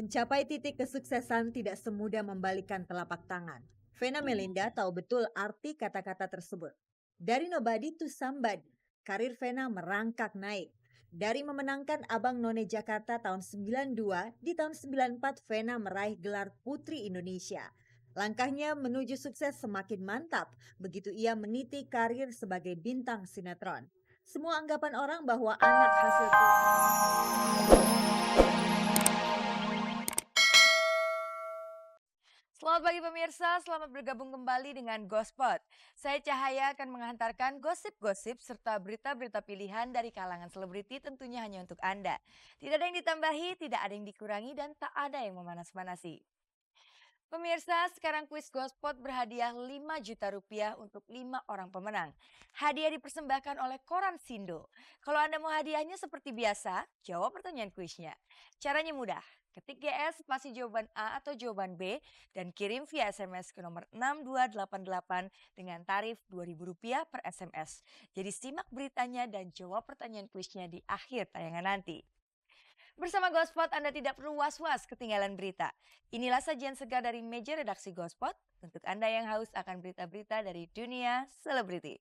Mencapai titik kesuksesan tidak semudah membalikkan telapak tangan. Vena Melinda tahu betul arti kata-kata tersebut. Dari nobody to somebody, karir Vena merangkak naik. Dari memenangkan Abang None Jakarta tahun 92, di tahun 94 Vena meraih gelar Putri Indonesia. Langkahnya menuju sukses semakin mantap begitu ia meniti karir sebagai bintang sinetron. Semua anggapan orang bahwa anak hasil Selamat pagi pemirsa, selamat bergabung kembali dengan Gospot. Saya Cahaya akan menghantarkan gosip-gosip serta berita-berita pilihan dari kalangan selebriti tentunya hanya untuk Anda. Tidak ada yang ditambahi, tidak ada yang dikurangi, dan tak ada yang memanas-manasi. Pemirsa, sekarang kuis Gospot berhadiah 5 juta rupiah untuk 5 orang pemenang. Hadiah dipersembahkan oleh Koran Sindo. Kalau Anda mau hadiahnya seperti biasa, jawab pertanyaan kuisnya. Caranya mudah. Ketik GS spasi jawaban A atau jawaban B dan kirim via SMS ke nomor 6288 dengan tarif Rp2.000 per SMS. Jadi simak beritanya dan jawab pertanyaan kuisnya di akhir tayangan nanti. Bersama Gospot Anda tidak perlu was-was ketinggalan berita. Inilah sajian segar dari meja redaksi Gospot untuk Anda yang haus akan berita-berita dari dunia selebriti.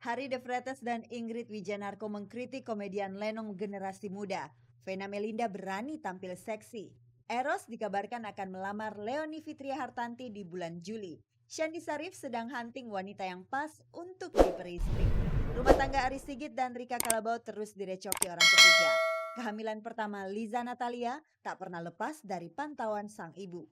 Harry De Vretes dan Ingrid Wijanarko mengkritik komedian Lenong generasi muda. Vena Melinda berani tampil seksi. Eros dikabarkan akan melamar Leoni Fitria Hartanti di bulan Juli. Shandy Sarif sedang hunting wanita yang pas untuk diberi istri. Rumah tangga Ari Sigit dan Rika Kalabau terus direcoki orang ketiga. Kehamilan pertama Liza Natalia tak pernah lepas dari pantauan sang ibu.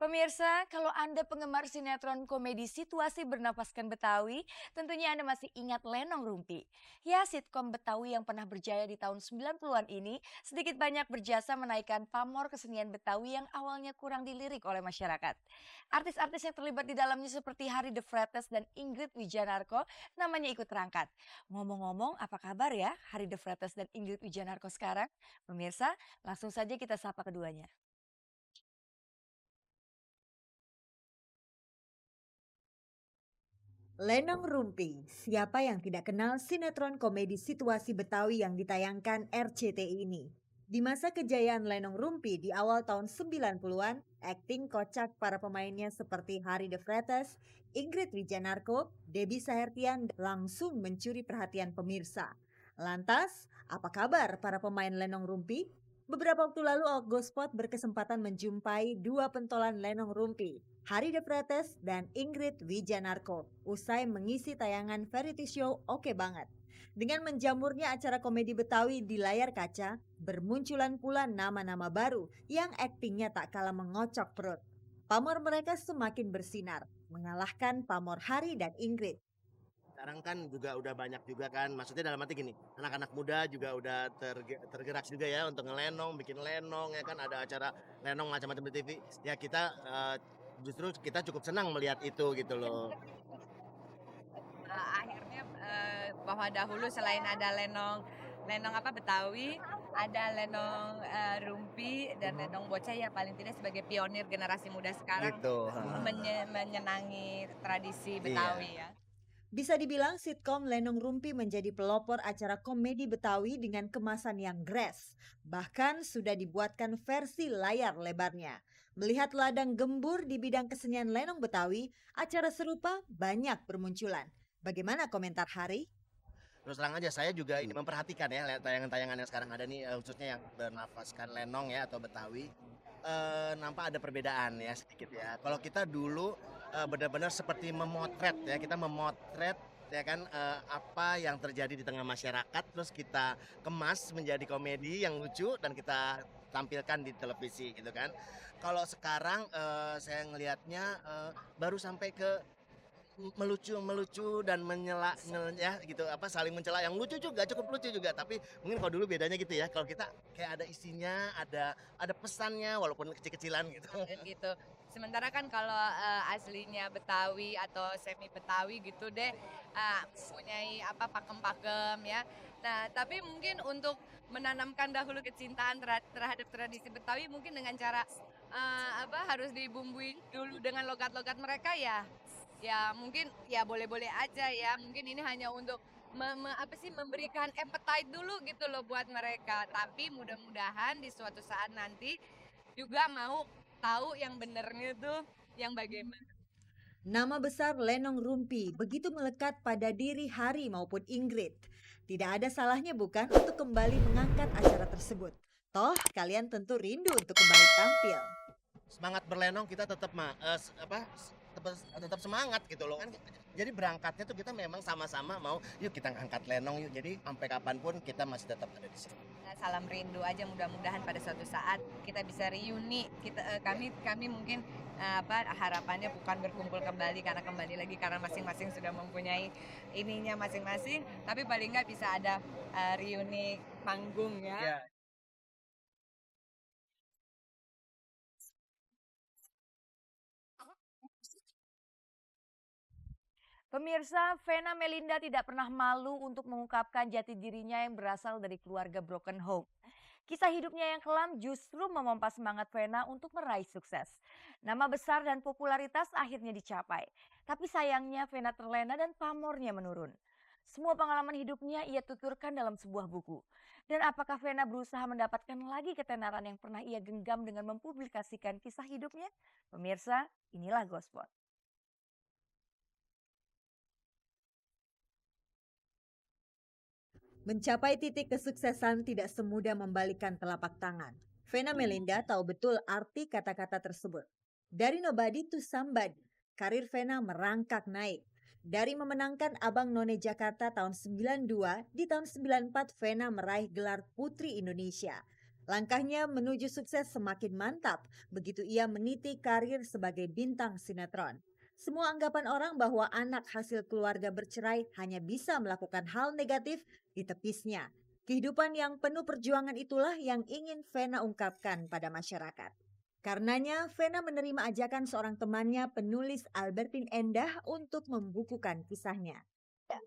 Pemirsa, kalau Anda penggemar sinetron komedi situasi bernapaskan Betawi, tentunya Anda masih ingat Lenong Rumpi. Ya, sitkom Betawi yang pernah berjaya di tahun 90-an ini sedikit banyak berjasa menaikkan pamor kesenian Betawi yang awalnya kurang dilirik oleh masyarakat. Artis-artis yang terlibat di dalamnya seperti Harry De Vretes dan Ingrid Wijanarko namanya ikut terangkat. Ngomong-ngomong, apa kabar ya Harry De Vretes dan Ingrid Wijanarko sekarang? Pemirsa, langsung saja kita sapa keduanya. Lenong Rumpi, siapa yang tidak kenal sinetron komedi situasi Betawi yang ditayangkan RCTI ini? Di masa kejayaan Lenong Rumpi di awal tahun 90-an, akting kocak para pemainnya seperti Harry De Vretes, Ingrid Wijanarko, Debbie Sahertian langsung mencuri perhatian pemirsa. Lantas, apa kabar para pemain Lenong Rumpi? Beberapa waktu lalu Gospot berkesempatan menjumpai dua pentolan Lenong Rumpi, Harry De Vretes dan Ingrid Wijanarko, usai mengisi tayangan variety show Oke Banget. Dengan menjamurnya acara komedi Betawi di layar kaca, bermunculan pula nama-nama baru yang aktingnya tak kalah mengocok perut. Pamor mereka semakin bersinar, mengalahkan pamor Harry dan Ingrid. Sekarang kan juga udah banyak juga kan, maksudnya dalam arti gini, anak-anak muda juga udah tergerak juga ya untuk ngelenong, bikin lenong ya kan, ada acara lenong macam-macam di TV. Ya kita justru kita cukup senang melihat itu gitu loh. Akhirnya bahwa dahulu selain ada lenong lenong apa Betawi, ada lenong rumpi dan lenong bocah ya paling tidak sebagai pionir generasi muda sekarang Gitu. menyenangi tradisi Iya. Betawi ya. Bisa dibilang sitkom Lenong Rumpi menjadi pelopor acara komedi Betawi dengan kemasan yang gres. Bahkan sudah dibuatkan versi layar lebarnya. Melihat ladang gembur di bidang kesenian Lenong Betawi, acara serupa banyak bermunculan. Bagaimana komentar Hari? Terus terang aja saya juga ini memperhatikan ya tayangan-tayangan yang sekarang ada nih khususnya yang bernafaskan lenong ya atau Betawi. Nampak ada perbedaan ya sedikit ya. Kalau kita dulu benar-benar seperti memotret ya, kita memotret ya kan apa yang terjadi di tengah masyarakat terus kita kemas menjadi komedi yang lucu dan kita tampilkan di televisi gitu kan. Kalau sekarang saya ngelihatnya baru sampai ke melucu dan ya gitu apa saling mencela yang lucu juga cukup lucu juga tapi mungkin kalau dulu bedanya gitu ya kalau kita kayak ada isinya ada pesannya walaupun kecil-kecilan gitu. Gitu. Sementara kan kalau aslinya Betawi atau semi Betawi gitu deh mempunyai apa pakem-pakem ya. Nah, tapi mungkin untuk menanamkan dahulu kecintaan terhadap tradisi Betawi mungkin dengan cara apa harus dibumbui dulu dengan logat-logat mereka ya. ya mungkin ya boleh-boleh aja ya. Mungkin ini hanya untuk memberikan appetite dulu gitu loh buat mereka. Tapi mudah-mudahan di suatu saat nanti juga mau tahu yang benernya tuh yang bagaimana. Nama besar Lenong Rumpi begitu melekat pada diri Hari maupun Ingrid. Tidak ada salahnya bukan untuk kembali mengangkat acara tersebut. Toh kalian tentu rindu untuk kembali tampil. Semangat berlenong kita tetap tetap semangat gitu loh kan. Jadi berangkatnya tuh kita memang sama-sama mau yuk kita ngangkat lenong yuk. Jadi sampai kapanpun kita masih tetap ada di sini. Nah, salam rindu aja, mudah-mudahan pada suatu saat kita bisa reuni. Kami mungkin harapannya bukan berkumpul kembali karena masing-masing sudah mempunyai ininya masing-masing, tapi paling nggak bisa ada reuni panggung ya. Ya. Pemirsa, Vena Melinda tidak pernah malu untuk mengungkapkan jati dirinya yang berasal dari keluarga broken home. Kisah hidupnya yang kelam justru memompa semangat Vena untuk meraih sukses. Nama besar dan popularitas akhirnya dicapai. Tapi sayangnya Vena terlena dan pamornya menurun. Semua pengalaman hidupnya ia tuturkan dalam sebuah buku. Dan apakah Vena berusaha mendapatkan lagi ketenaran yang pernah ia genggam dengan mempublikasikan kisah hidupnya? Pemirsa, inilah Gospot. Mencapai titik kesuksesan tidak semudah membalikkan telapak tangan. Vena Melinda tahu betul arti kata-kata tersebut. Dari nobody to somebody, karir Vena merangkak naik. Dari memenangkan Abang None Jakarta tahun 92, di tahun 94 Vena meraih gelar Putri Indonesia. Langkahnya menuju sukses semakin mantap begitu ia meniti karir sebagai bintang sinetron. Semua anggapan orang bahwa anak hasil keluarga bercerai hanya bisa melakukan hal negatif ditepisnya. Kehidupan yang penuh perjuangan itulah yang ingin Vena ungkapkan pada masyarakat. Karenanya, Vena menerima ajakan seorang temannya penulis Albertin Endah untuk membukukan kisahnya.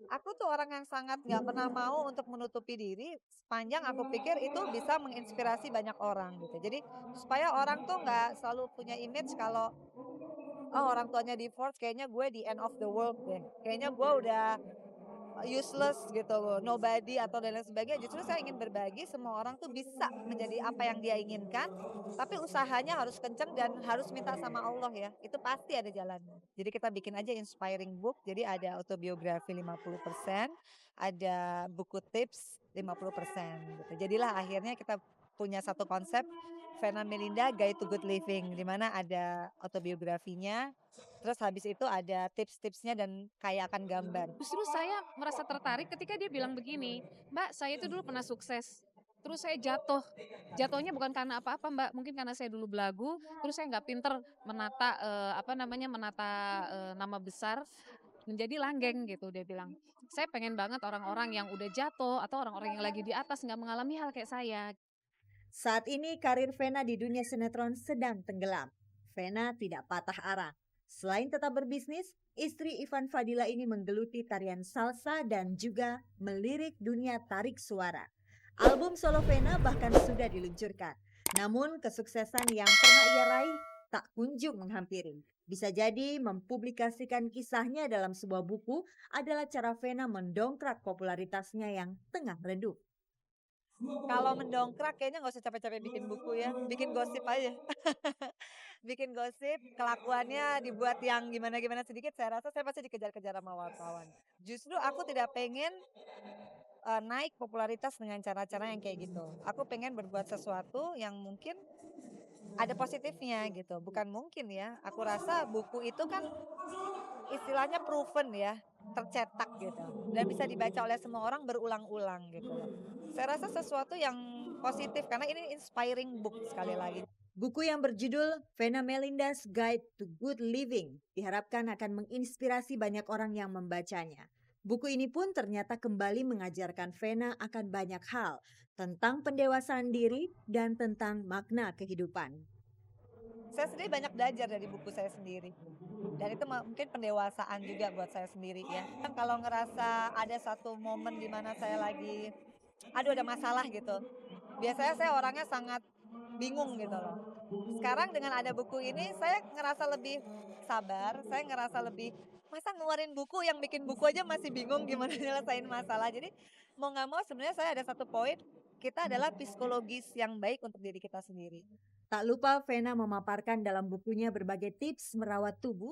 Aku tuh orang yang sangat nggak pernah mau untuk menutupi diri sepanjang aku pikir itu bisa menginspirasi banyak orang gitu. Jadi supaya orang tuh nggak selalu punya image kalau oh orang tuanya divorce kayaknya gue di end of the world deh. Kayaknya gue udah useless gitu, nobody atau dan lain sebagainya. Justru saya ingin berbagi semua orang tuh bisa menjadi apa yang dia inginkan, tapi usahanya harus kenceng dan harus minta sama Allah ya. Itu pasti ada jalannya. Jadi kita bikin aja inspiring book. Jadi ada autobiografi 50%, ada buku tips 50% gitu. Jadilah akhirnya kita punya satu konsep Vena Melinda Guide to Good Living, di mana ada autobiografinya, terus habis itu ada tips-tipsnya dan kayakan gambar. Justru saya merasa tertarik ketika dia bilang begini, Mbak saya itu dulu pernah sukses, terus saya jatuh. Jatuhnya bukan karena apa-apa Mbak, mungkin karena saya dulu belagu, terus saya nggak pinter menata nama besar menjadi langgeng gitu dia bilang. Saya pengen banget orang-orang yang udah jatuh atau orang-orang yang lagi di atas nggak mengalami hal kayak saya. Saat ini karir Vena di dunia sinetron sedang tenggelam. Vena tidak patah arang. Selain tetap berbisnis, istri Ivan Fadila ini menggeluti tarian salsa dan juga melirik dunia tarik suara. Album solo Vena bahkan sudah diluncurkan. Namun kesuksesan yang pernah ia raih tak kunjung menghampiri. Bisa jadi mempublikasikan kisahnya dalam sebuah buku adalah cara Vena mendongkrak popularitasnya yang tengah meredup. Kalau mendongkrak kayaknya nggak usah capek-capek bikin buku ya, bikin gosip aja. Bikin gosip, kelakuannya dibuat yang gimana-gimana sedikit, saya rasa saya pasti dikejar-kejar sama wartawan. Justru aku tidak pengen naik popularitas dengan cara-cara yang kayak gitu. Aku pengen berbuat sesuatu yang mungkin ada positifnya gitu, bukan mungkin ya. Aku rasa buku itu kan istilahnya proven ya, tercetak gitu, dan bisa dibaca oleh semua orang berulang-ulang gitu loh. Saya rasa sesuatu yang positif karena ini inspiring book sekali lagi. Buku yang berjudul Vena Melinda's Guide to Good Living diharapkan akan menginspirasi banyak orang yang membacanya. Buku ini pun ternyata kembali mengajarkan Vena akan banyak hal tentang pendewasaan diri dan tentang makna kehidupan. Saya sendiri banyak belajar dari buku saya sendiri. Dan itu mungkin pendewasaan juga buat saya sendiri ya. Kalau ngerasa ada satu momen di mana saya lagi, aduh ada masalah gitu. Biasanya saya orangnya sangat bingung gitu loh. Sekarang dengan ada buku ini saya ngerasa lebih sabar, saya ngerasa lebih masa ngeluarin buku yang bikin buku aja masih bingung gimana nyelesain masalah. Jadi mau nggak mau sebenarnya saya ada satu poin, kita adalah psikologis yang baik untuk diri kita sendiri. Tak lupa Vena memaparkan dalam bukunya berbagai tips merawat tubuh